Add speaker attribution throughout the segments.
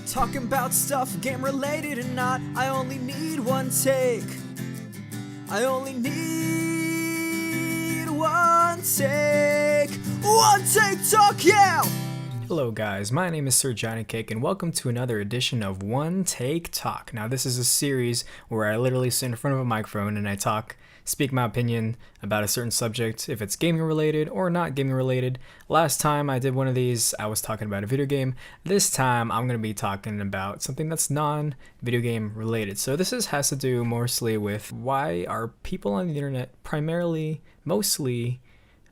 Speaker 1: Talking about stuff game related or not, I only need one take. I only need one take. One take talk, yeah!
Speaker 2: Hello guys, my name is SirJonnyCake and welcome to another edition of One Take Talk. Now this is a series where I literally sit in front of a microphone and I speak my opinion about a certain subject, if it's gaming related or not gaming related. Last time I did one of these, I was talking about a video game. This time I'm going to be talking about something that's non-video game related. So this has to do mostly with why are people on the internet primarily, mostly,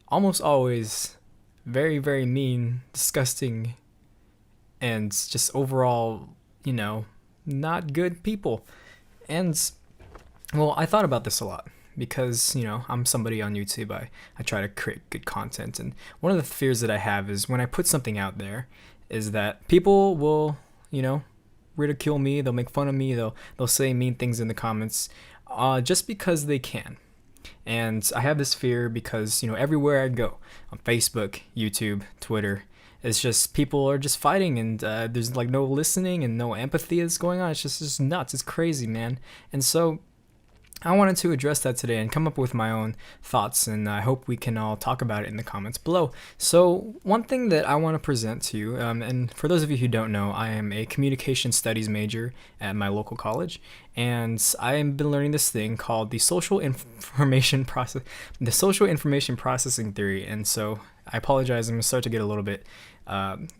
Speaker 2: almost always very, very mean, disgusting, and just overall, not good people. And, well, I thought about this a lot because, I'm somebody on YouTube. I try to create good content. And one of the fears that I have is when I put something out there is that people will, ridicule me. They'll make fun of me. They'll say mean things in the comments just because they can. And I have this fear because, everywhere I go, on Facebook, YouTube, Twitter, it's just people are just fighting and there's like no listening and no empathy that's going on. It's just nuts. It's crazy, man. And so I wanted to address that today and come up with my own thoughts, and I hope we can all talk about it in the comments below. So one thing that I want to present to you, and for those of you who don't know, I am a communication studies major at my local college, and I have been learning this thing called the social information processing theory. And so I apologize, I'm going to start to get a little bit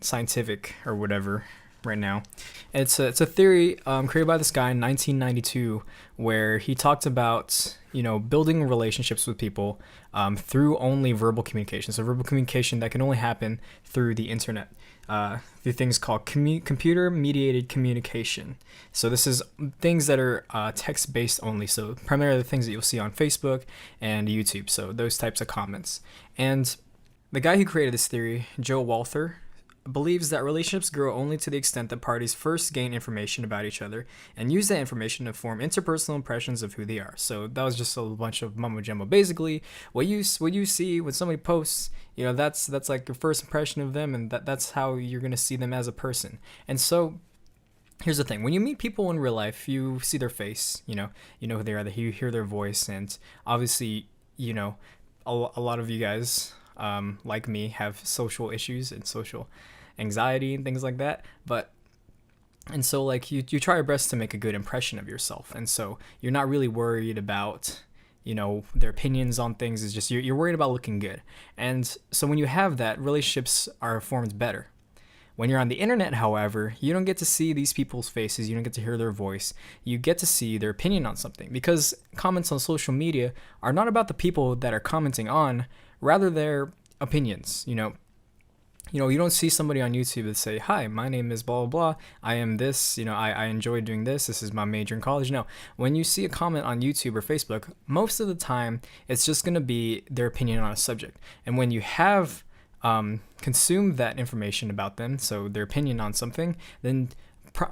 Speaker 2: scientific or whatever right now. It's a theory created by this guy in 1992 where he talked about building relationships with people through only verbal communication. So verbal communication that can only happen through the internet, through things called computer mediated communication. So this is things that are text based only, so primarily the things that you'll see on Facebook and YouTube, so those types of comments. And the guy who created this theory, Joe Walther, believes that relationships grow only to the extent that parties first gain information about each other and use that information to form interpersonal impressions of who they are. So that was just a bunch of mumbo jumbo. Basically, what you see when somebody posts, that's like your first impression of them, and that's how you're gonna see them as a person. And so here's the thing: when you meet people in real life, you see their face, you know who they are, you hear their voice, and obviously, a lot of you guys, like me, have social issues and social anxiety and things like that, and so like you try your best to make a good impression of yourself, and so you're not really worried about their opinions on things. It's just you're worried about looking good. And so when you have that, relationships are formed better. When you're on the internet, however, you don't get to see these people's faces, you don't get to hear their voice, you get to see their opinion on something, because comments on social media are not about the people that are commenting on, rather their opinions. You don't see somebody on YouTube that say, "Hi, my name is blah, blah, blah. I am this, I enjoy doing this. This is my major in college." No, when you see a comment on YouTube or Facebook, most of the time, it's just going to be their opinion on a subject. And when you have consumed that information about them, so their opinion on something, then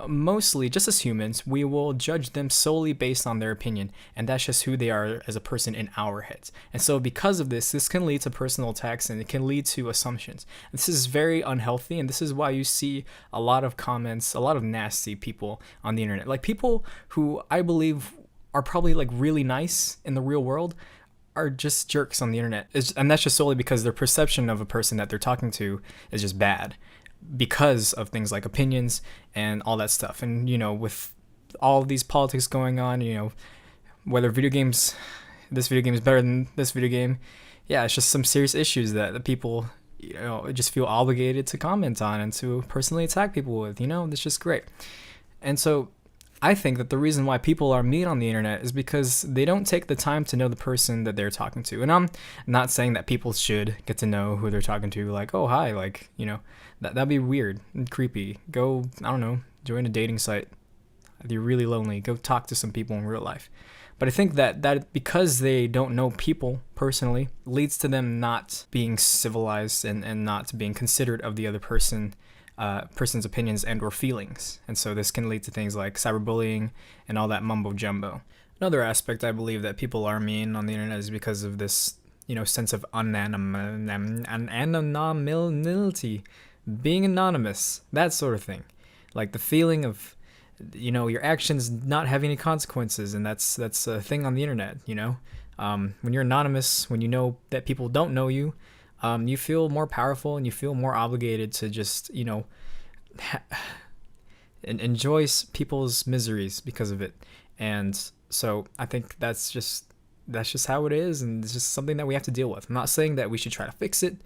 Speaker 2: mostly, just as humans, we will judge them solely based on their opinion, and that's just who they are as a person in our heads. And so because of this can lead to personal attacks, and it can lead to assumptions. This is very unhealthy, and this is why you see a lot of comments, a lot of nasty people on the internet. Like, people who I believe are probably like really nice in the real world are just jerks on the internet. And that's just solely because their perception of a person that they're talking to is just bad, because of things like opinions and all that stuff. And with all of these politics going on, whether this video game is better than this video game, it's just some serious issues that the people just feel obligated to comment on and to personally attack people with. That's just great. And so I think that the reason why people are mean on the internet is because they don't take the time to know the person that they're talking to. And I'm not saying that people should get to know who they're talking to, like, oh, hi, like, that'd be weird and creepy. Go, I don't know, join a dating site. If you're really lonely, go talk to some people in real life. But I think that because they don't know people personally, leads to them not being civilized and not being considerate of the other person's opinions and or feelings. And so this can lead to things like cyberbullying and all that mumbo jumbo. Another aspect I believe that people are mean on the internet is because of this, sense of anonymity, being anonymous, that sort of thing. like the feeling of, you know, your actions not having any consequences, and that's a thing on the internet. You know, when you're anonymous, when you know that people don't know you, you feel more powerful and you feel more obligated to just, you know, enjoy people's miseries because of it. And so I think that's just how it is, and it's just something that we have to deal with. I'm not saying that we should try to fix it,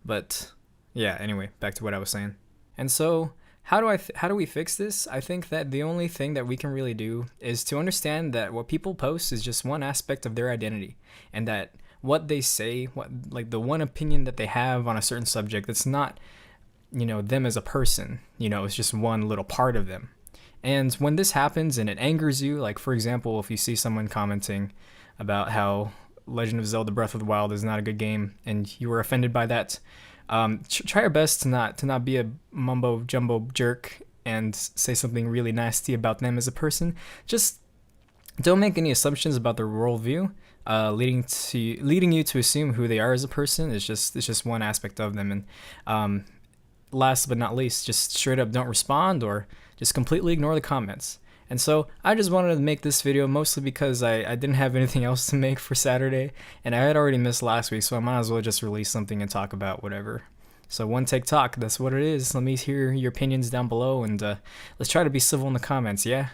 Speaker 2: but yeah, anyway, back to what I was saying. And so how do we fix this? I think that the only thing that we can really do is to understand that what people post is just one aspect of their identity, and that what they say, what, like, the one opinion that they have on a certain subject, it's not, you know, them as a person. You know, it's just one little part of them. And when this happens and it angers you, like, for example, if you see someone commenting about how Legend of Zelda Breath of the Wild is not a good game and you were offended by that, try your best to not be a mumbo jumbo jerk and say something really nasty about them as a person. Just don't make any assumptions about their worldview, leading you to assume who they are as a person. It's just one aspect of them. And last but not least, just straight up don't respond, or just completely ignore the comments. And so I just wanted to make this video mostly because I didn't have anything else to make for Saturday, and I had already missed last week, so I might as well just release something and talk about whatever. So one take talk, that's what it is. Let me hear your opinions down below, and let's try to be civil in the comments, yeah?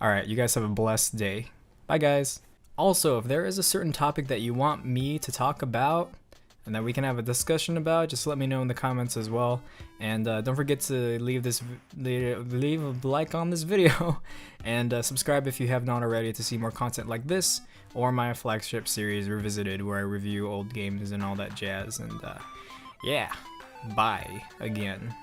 Speaker 2: Alright, you guys have a blessed day. Bye, guys. Also, if there is a certain topic that you want me to talk about and that we can have a discussion about, just let me know in the comments as well. And don't forget to leave a like on this video and subscribe if you have not already to see more content like this, or my flagship series Revisited, where I review old games and all that jazz. And yeah, bye again.